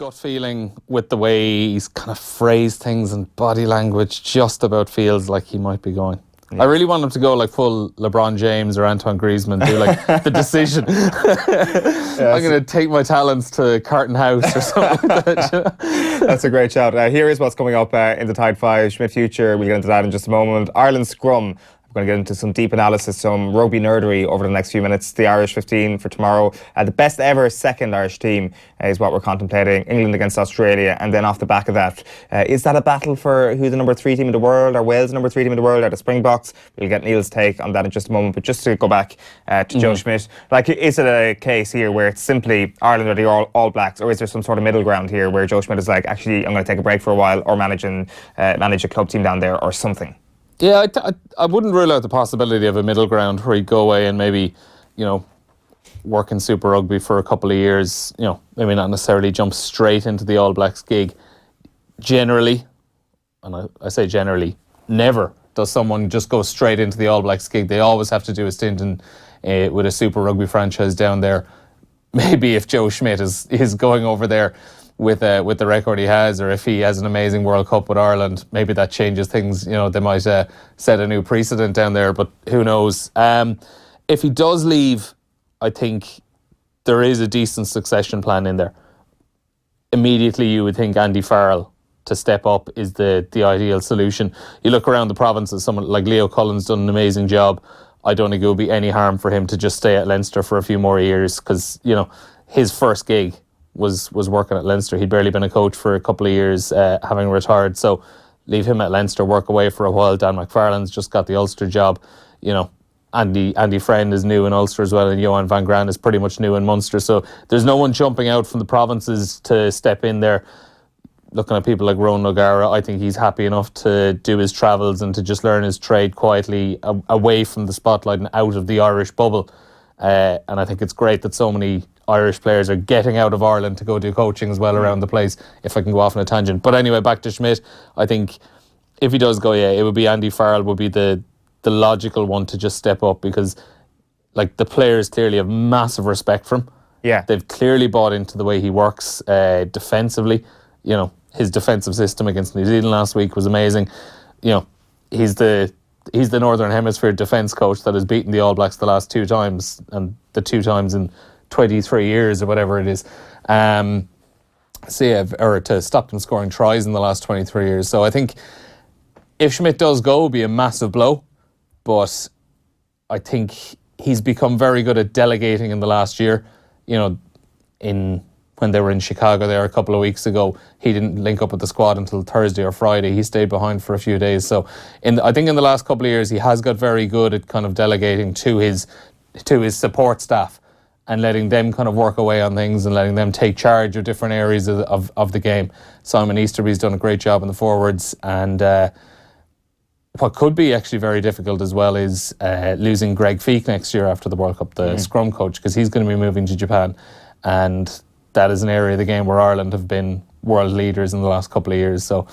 gut feeling with the way he's kind of phrased things and body language just about feels like he might be going. I really want him to go like full LeBron James or Antoine Griezmann, do like the decision. I'm going to take my talents to Carton House or something like that. You know? That's a great shout. Here is what's coming up in the Tide 5 Schmidt Future. We'll get into that in just a moment. Ireland Scrum. We're going to get into some deep analysis, some rugby nerdery over the next few minutes. The Irish 15 for tomorrow. The best ever second Irish team is what we're contemplating. England against Australia. And then off the back of that, is that a battle for who's the number 3 team in the world? Are Wales the number 3 team in the world? Are the Springboks? We'll get Neil's take on that in just a moment. But just to go back to Joe Schmidt, like, is it a case here where it's simply Ireland or the all Blacks? Or is there some sort of middle ground here where Joe Schmidt is like, actually, I'm going to take a break for a while or manage a club team down there or something? Yeah, I wouldn't rule out the possibility of a middle ground where he'd go away and maybe, work in Super Rugby for a couple of years, maybe not necessarily jump straight into the All Blacks gig. Generally, and I say generally, never does someone just go straight into the All Blacks gig. They always have to do a stint with a Super Rugby franchise down there. Maybe if Joe Schmidt is going over there with the record he has, or if he has an amazing World Cup with Ireland, maybe that changes things. They might set a new precedent down there, but who knows? If he does leave, I think there is a decent succession plan in there. Immediately you would think Andy Farrell to step up is the ideal solution. You look around the provinces, someone like Leo Cullen's done an amazing job. I don't think it would be any harm for him to just stay at Leinster for a few more years, because his first gig was working at Leinster. He'd barely been a coach for a couple of years, having retired. So leave him at Leinster, work away for a while. Dan McFarlane's just got the Ulster job. Andy Friend is new in Ulster as well, and Johan van Graan is pretty much new in Munster. So there's no one jumping out from the provinces to step in there. Looking at people like Ronan O'Gara, I think he's happy enough to do his travels and to just learn his trade quietly away from the spotlight and out of the Irish bubble. And I think it's great that so many Irish players are getting out of Ireland to go do coaching as well around the place, if I can go off on a tangent. But anyway, back to Schmidt. I think if he does go, it would be Andy Farrell would be the logical one to just step up, because like the players clearly have massive respect for him. Yeah. They've clearly bought into the way he works defensively. His defensive system against New Zealand last week was amazing. He's the Northern Hemisphere defence coach that has beaten the All Blacks the last 2 times, and the 2 times in 23 years or whatever it is. Or to stop them scoring tries in the last 23 years. So I think if Schmidt does go, it would be a massive blow. But I think he's become very good at delegating in the last year. When they were in Chicago there a couple of weeks ago, he didn't link up with the squad until Thursday or Friday. He stayed behind for a few days. So I think in the last couple of years, he has got very good at kind of delegating to his support staff and letting them kind of work away on things and letting them take charge of different areas of the game. Simon Easterby's done a great job in the forwards, and what could be actually very difficult as well is losing Greg Feek next year after the World Cup, the scrum coach, because he's going to be moving to Japan, and that is an area of the game where Ireland have been world leaders in the last couple of years. So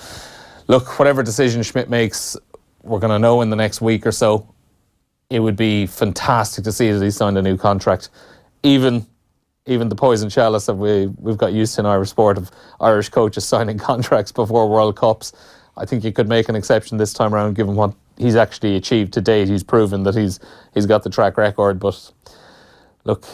look, whatever decision Schmidt makes, we're going to know in the next week or so. It would be fantastic to see that he signed a new contract. Even the poison chalice that we've got used to in Irish sport of Irish coaches signing contracts before World Cups, I think you could make an exception this time around, given what he's actually achieved to date. He's proven that he's got the track record. But look,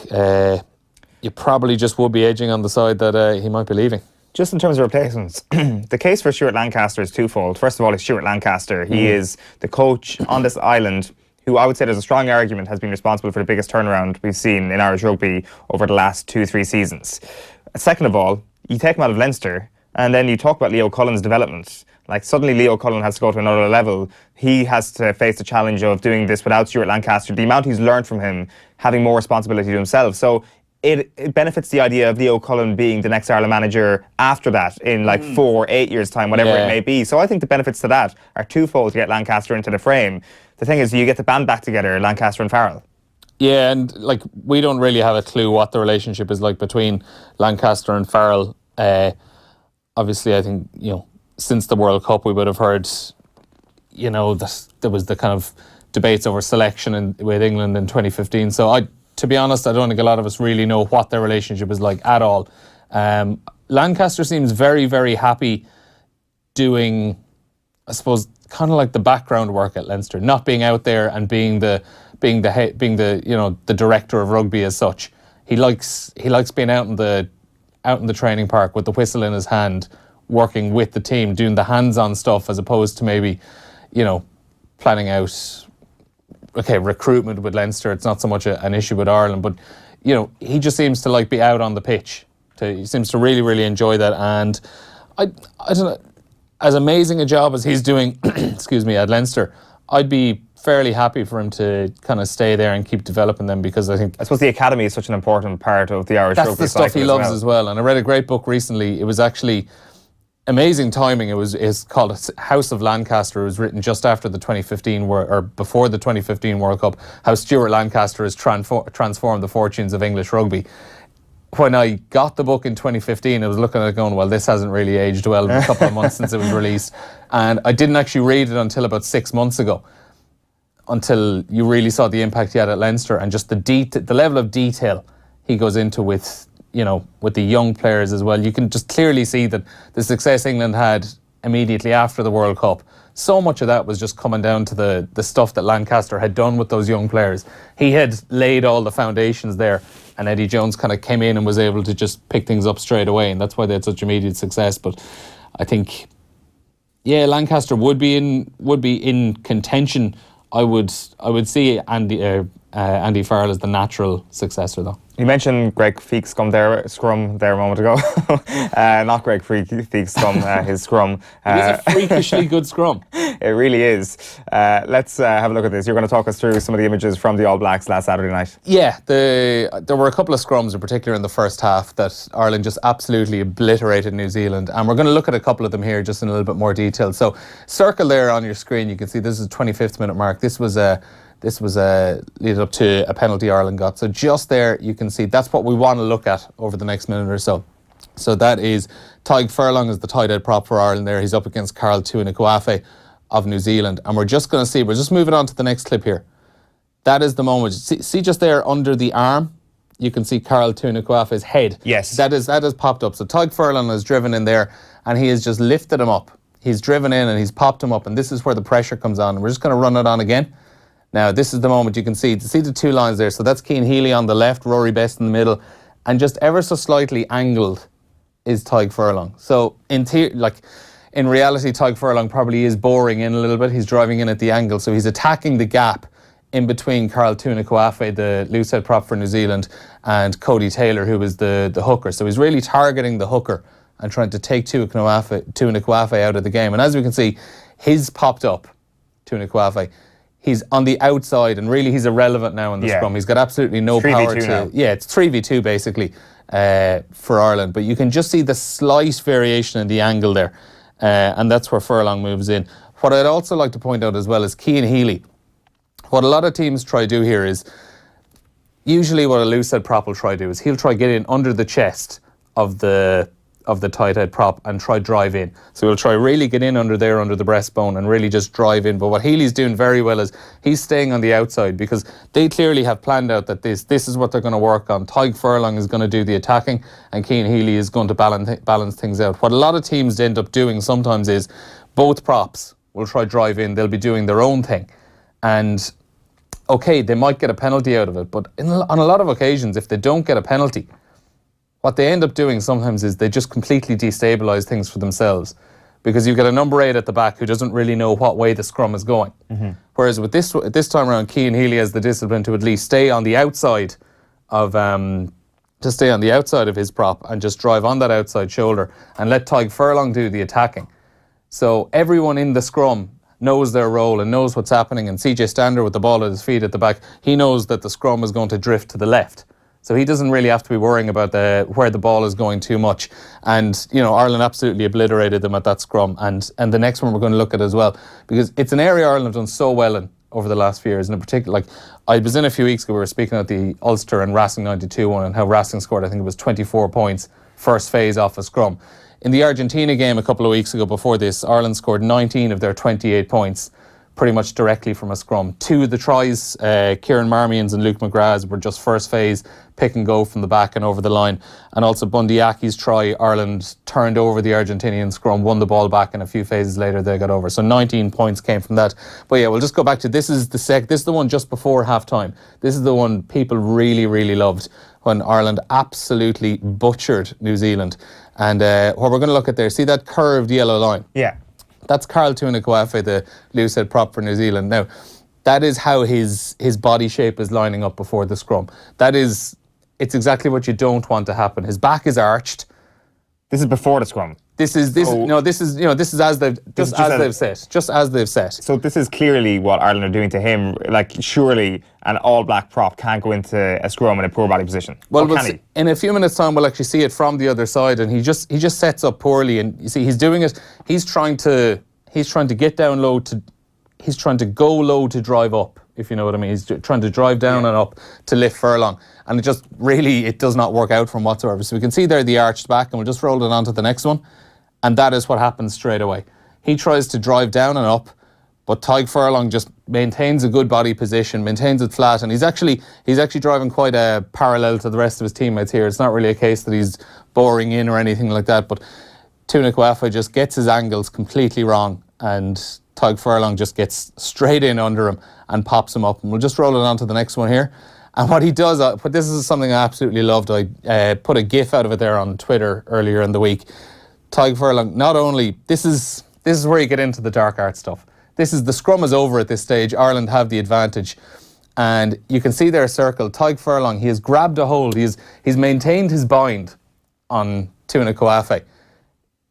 you probably just would be edging on the side that he might be leaving. Just in terms of replacements, the case for Stuart Lancaster is twofold. First of all, it's Stuart Lancaster. He is the coach on this island who I would say there's a strong argument has been responsible for the biggest turnaround we've seen in Irish rugby over the last 2-3 seasons. Second of all, you take him out of Leinster and then you talk about Leo Cullen's development. Like, suddenly Leo Cullen has to go to another level. He has to face the challenge of doing this without Stuart Lancaster. The amount he's learned from him, having more responsibility to himself. So it benefits the idea of Leo Cullen being the next Ireland manager after that in 4 or 8 years' time, whatever it may be. So I think the benefits to that are twofold to get Lancaster into the frame. The thing is, you get the band back together, Lancaster and Farrell. Yeah, and we don't really have a clue what the relationship is like between Lancaster and Farrell. Obviously, I think, since the World Cup, we would have heard, that there was the kind of debates over selection with England in 2015. So to be honest, I don't think a lot of us really know what their relationship is like at all. Lancaster seems very, very happy doing, I suppose, kind of like the background work at Leinster, not being out there and being the director of rugby as such. He likes being out in the training park with the whistle in his hand, working with the team, doing the hands-on stuff, as opposed to maybe, planning out recruitment with Leinster. It's not so much an issue with Ireland, but he just seems to like be out on the pitch. He seems to really, really enjoy that. And I don't know, as amazing a job as he's doing, at Leinster, I'd be fairly happy for him to kind of stay there and keep developing them, because I suppose the academy is such an important part of the Irish rugby cycle. That's the stuff he loves as well. And I read a great book recently. It was actually amazing timing. It's called House of Lancaster. It was written just after the 2015 or before the 2015 World Cup. How Stuart Lancaster has transformed the fortunes of English rugby. When I got the book in 2015, I was looking at it going, well, this hasn't really aged well in a couple of months since it was released. And I didn't actually read it until about 6 months ago, until you really saw the impact he had at Leinster and just the level of detail he goes into with the young players as well. You can just clearly see that the success England had immediately after the World Cup, so much of that was just coming down to the stuff that Lancaster had done with those young players. He had laid all the foundations there, and Eddie Jones kind of came in and was able to just pick things up straight away, and that's why they had such immediate success. But I think, Lancaster would be in contention. I would see Andy Farrell as the natural successor, though. You mentioned Greg Feek's Scrum there a moment ago. Not Greg Feek's Scrum, his Scrum. It is a freakishly good Scrum. It really is. Let's have a look at this. You're going to talk us through some of the images from the All Blacks last Saturday night. Yeah, there were a couple of scrums in particular in the first half that Ireland just absolutely obliterated New Zealand, and we're going to look at a couple of them here just in a little bit more detail. So circle there on your screen, you can see this is the 25th minute mark. This was lead up to a penalty Ireland got. So just there, you can see that's what we want to look at over the next minute or so. So that is Tadhg Furlong is the tight head prop for Ireland there. He's up against Carl Tuinukuafe of New Zealand. And we're just moving on to the next clip here. That is the moment. See just there under the arm, you can see Carl Tuinukuafe's head. Yes. That has popped up. So Tadhg Furlong has driven in there and he has just lifted him up. He's driven in and he's popped him up, and this is where the pressure comes on. And we're just going to run it on again. Now, this is the moment you can see the two lines there. So that's Cian Healy on the left, Rory Best in the middle, and just ever so slightly angled is Tadhg Furlong. So in reality, Tadhg Furlong probably is boring in a little bit. He's driving in at the angle, so he's attacking the gap in between Carl Tuinukuafe, the loosehead prop for New Zealand, and Cody Taylor, who is the hooker. So he's really targeting the hooker and trying to take Tuinukuafe out of the game. And as we can see, he's popped up, Tuinukuafe. He's on the outside, and really he's irrelevant now in the scrum. He's got absolutely no power to... Now. Yeah, it's 3v2 basically for Ireland. But you can just see the slight variation in the angle there. And that's where Furlong moves in. What I'd also like to point out as well is Cian Healy. What a lot of teams try to do here is, usually what a loosehead prop will try to do is he'll try to get in under the chest of the tight head prop and try drive in. So he'll try really get in under the breastbone and really just drive in. But what Healy's doing very well is he's staying on the outside, because they clearly have planned out that this is what they're going to work on. Tadhg Furlong is going to do the attacking and Cian Healy is going to balance things out. What a lot of teams end up doing sometimes is both props will try drive in. They'll be doing their own thing. And okay, they might get a penalty out of it, but on a lot of occasions, if they don't get a penalty, what they end up doing sometimes is they just completely destabilise things for themselves, because you get a number 8 at the back who doesn't really know what way the scrum is going. Mm-hmm. Whereas with this time around, Cian Healy has the discipline to at least stay on the outside of his prop and just drive on that outside shoulder and let Tadhg Furlong do the attacking. So everyone in the scrum knows their role and knows what's happening. And CJ Stander with the ball at his feet at the back, he knows that the scrum is going to drift to the left. So he doesn't really have to be worrying about where the ball is going too much. And, Ireland absolutely obliterated them at that scrum. And the next one we're going to look at as well, because it's an area Ireland have done so well in over the last few years. And in particular, I was in a few weeks ago, we were speaking at the Ulster and Racing 92 one, and how Racing scored, I think it was 24 points, first phase off a scrum. In the Argentina game a couple of weeks ago before this, Ireland scored 19 of their 28 points pretty much directly from a scrum. 2 of the tries, Kieran Marmion's and Luke McGrath's, were just first phase, pick and go from the back and over the line. And also Bundiaki's try, Ireland turned over the Argentinian scrum, won the ball back, and a few phases later they got over. So 19 points came from that. But yeah, we'll just go back to this is the one just before half-time. This is the one people really, really loved, when Ireland absolutely butchered New Zealand. And what we're going to look at there, see that curved yellow line? Yeah. That's Carl Tuinukuafe, the loosehead prop for New Zealand. Now, that is how his body shape is lining up before the scrum. It's exactly what you don't want to happen. His back is arched. This is before the scrum. This is as they've set. So this is clearly what Ireland are doing to him. Like, surely an all-black prop can't go into a scrum in a poor body position. Well, can he? In a few minutes' time, we'll actually see it from the other side, and he just sets up poorly. And you see, he's doing it. He's trying to get down low he's trying to go low to drive up, if you know what I mean. He's trying to drive down and up to lift furlong. And it does not work out from whatsoever. So we can see there the arched back, and we'll just roll it on to the next one. And that is what happens straight away. He tries to drive down and up, but Tadhg Furlong just maintains a good body position, maintains it flat, and he's actually driving quite parallel to the rest of his teammates here. It's not really a case that he's boring in or anything like that, but Tuinukuafe just gets his angles completely wrong, and Tadhg Furlong just gets straight in under him and pops him up. And we'll just roll it on to the next one here. And what he does, but this is something I absolutely loved. I put a GIF out of it there on Twitter earlier in the week. Tadhg Furlong, not only, this is where you get into the dark art stuff. The scrum is over at this stage. Ireland have the advantage. And you can see there circled, Tadhg Furlong, he has grabbed a hold. He's maintained his bind on Tuinukuafe.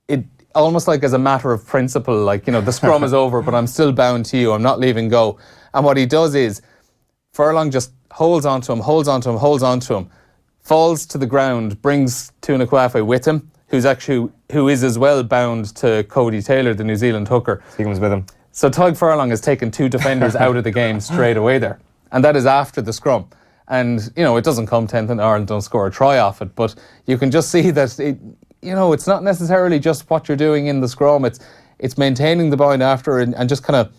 It almost like as a matter of principle, like, the scrum is over, but I'm still bound to you. I'm not leaving go. And what he does is, Furlong just holds onto him, falls to the ground, brings Tuinukuafe with him, who is as well bound to Cody Taylor, the New Zealand hooker. He comes with him. So Tadhg Furlong has taken 2 defenders out of the game straight away there. And that is after the scrum. And, it doesn't come 10th and Ireland don't score a try off it, but you can just see that it's not necessarily just what you're doing in the scrum. It's maintaining the bind after and just kind of,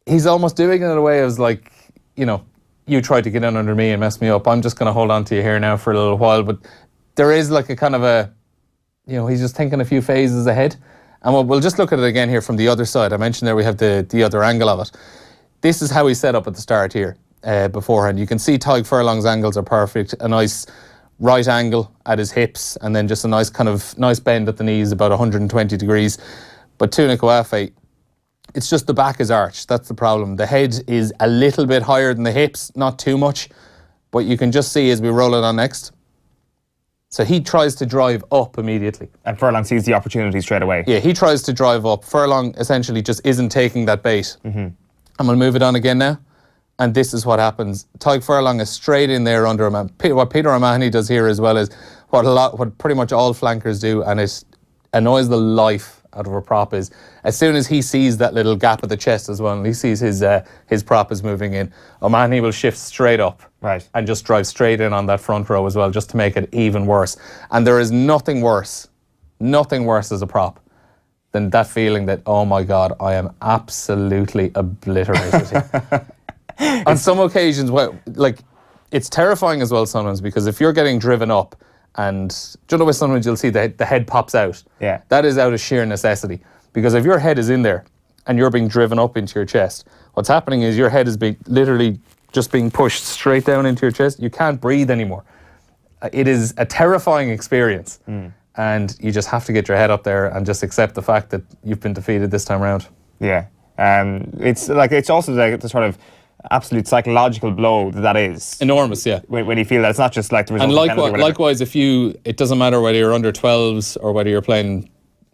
he's almost doing it in a way as like, you tried to get in under me and mess me up. I'm just going to hold on to you here now for a little while. But there is like a kind of a, he's just thinking a few phases ahead. And we'll just look at it again here from the other side. I mentioned there we have the other angle of it. This is how he's set up at the start here beforehand. You can see Tadhg Furlong's angles are perfect. A nice right angle at his hips, and then just a nice bend at the knees, about 120 degrees. But Tuinukuafe, it's just the back is arched. That's the problem. The head is a little bit higher than the hips, not too much. But you can just see as we roll it on next. So he tries to drive up immediately. And Furlong sees the opportunity straight away. Yeah, he tries to drive up. Furlong essentially just isn't taking that bait. Mm-hmm. And we'll move it on again now. And this is what happens. Tadhg Furlong is straight in there under him. And what Peter O'Mahony does here as well is what pretty much all flankers do, and it annoys the life out of a prop, is as soon as he sees that little gap at the chest as well, and he sees his prop is moving in, O'Mahony will shift straight up. Right. And just drive straight in on that front row as well, just to make it even worse. And there is nothing worse as a prop than that feeling that, oh my God, I am absolutely obliterated here. On some occasions, it's terrifying as well sometimes, because if you're getting driven up and, do you know where sometimes you'll see the head pops out? Yeah. That is out of sheer necessity. Because if your head is in there and you're being driven up into your chest, what's happening is your head is literally just being pushed straight down into your chest. You can't breathe anymore. It is a terrifying experience. And you just have to get your head up there and just accept the fact that you've been defeated this time around. Yeah. It's also the sort of absolute psychological blow that is. Enormous, yeah. When you feel that it's not just like the result. And likewise, it doesn't matter whether you're under 12s or whether you're playing,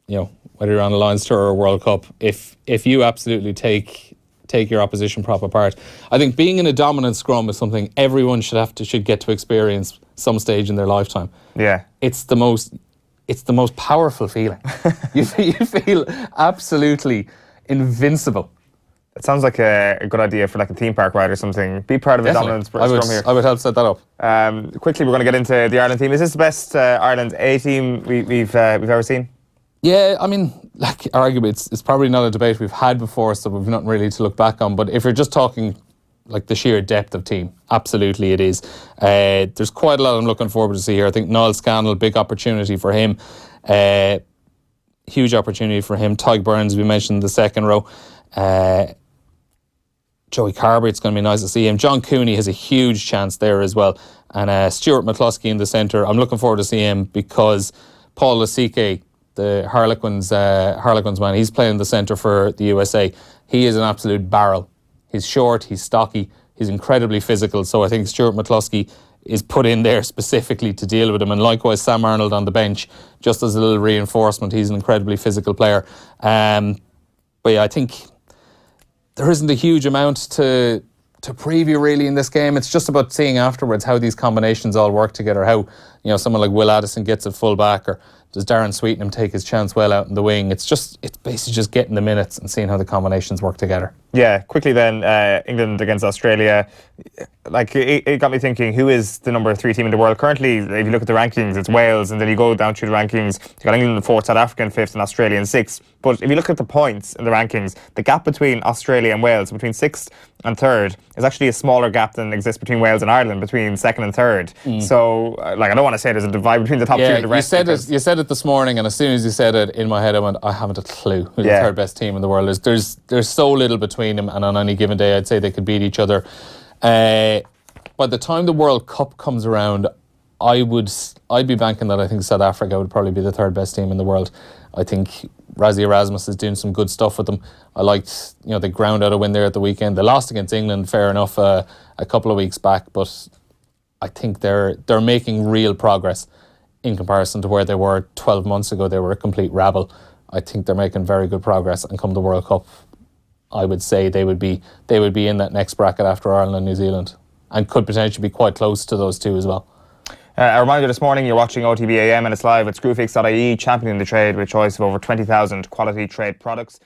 whether you're on a Lions Tour or World Cup, if you absolutely take your opposition prop apart. I think being in a dominant scrum is something everyone should get to experience some stage in their lifetime. Yeah. It's the most powerful feeling. You feel absolutely invincible. It sounds like a good idea for like a theme park ride or something. Be part of a dominant scrum here. I would help set that up. Quickly, we're going to get into the Ireland team. Is this the best Ireland A team we've ever seen? Yeah, I mean, like arguably, it's probably not a debate we've had before, so we've nothing really to look back on. But if you're just talking like the sheer depth of team, absolutely it is. There's quite a lot I'm looking forward to see here. I think Niall Scannell, big opportunity for him. Huge opportunity for him. Tyg Burns, we mentioned in the second row. Joey Carber, it's going to be nice to see him. John Cooney has a huge chance there as well. And Stuart McCluskey in the centre. I'm looking forward to see him because Paul Lasike, the Harlequins man, he's playing the centre for the USA. He is an absolute barrel. He's short, he's stocky, he's incredibly physical. So I think Stuart McCluskey is put in there specifically to deal with him. And likewise, Sam Arnold on the bench, just as a little reinforcement. He's an incredibly physical player. But yeah, I think there isn't a huge amount to preview really in this game. It's just about seeing afterwards how these combinations all work together, how someone like Will Addison gets at full back, or does Darren Sweetenham take his chance well out in the wing. It's basically just getting the minutes and seeing how the combinations work together. Yeah, quickly then, England against Australia. Like, it got me thinking, who is the number 3 team in the world? Currently, if you look at the rankings, it's Wales, and then you go down through the rankings, you've got England in 4th, South Africa in 5th, and Australia in 6th. But if you look at the points in the rankings, the gap between Australia and Wales, between 6th and 3rd, is actually a smaller gap than exists between Wales and Ireland, between 2nd and 3rd. So, like, I don't want to say there's a divide between the top 2 and the rest. You said it this morning, and as soon as you said it, in my head I went, I haven't a clue who the 3rd best team in the world is. There's so little between them, and on any given day I'd say they could beat each other. By the time the World Cup comes around, I'd be banking that I think South Africa would probably be the 3rd best team in the world. I think Rassie Erasmus is doing some good stuff with them. I liked, they ground out a win there at the weekend. They lost against England, fair enough, a couple of weeks back, but I think they're making real progress in comparison to where they were 12 months ago. They were a complete rabble. I think they're making very good progress, and come the World Cup, I would say they would be in that next bracket after Ireland and New Zealand, and could potentially be quite close to those two as well. A reminder this morning, you're watching OTB AM and it's live at screwfix.ie, championing the trade with a choice of over 20,000 quality trade products.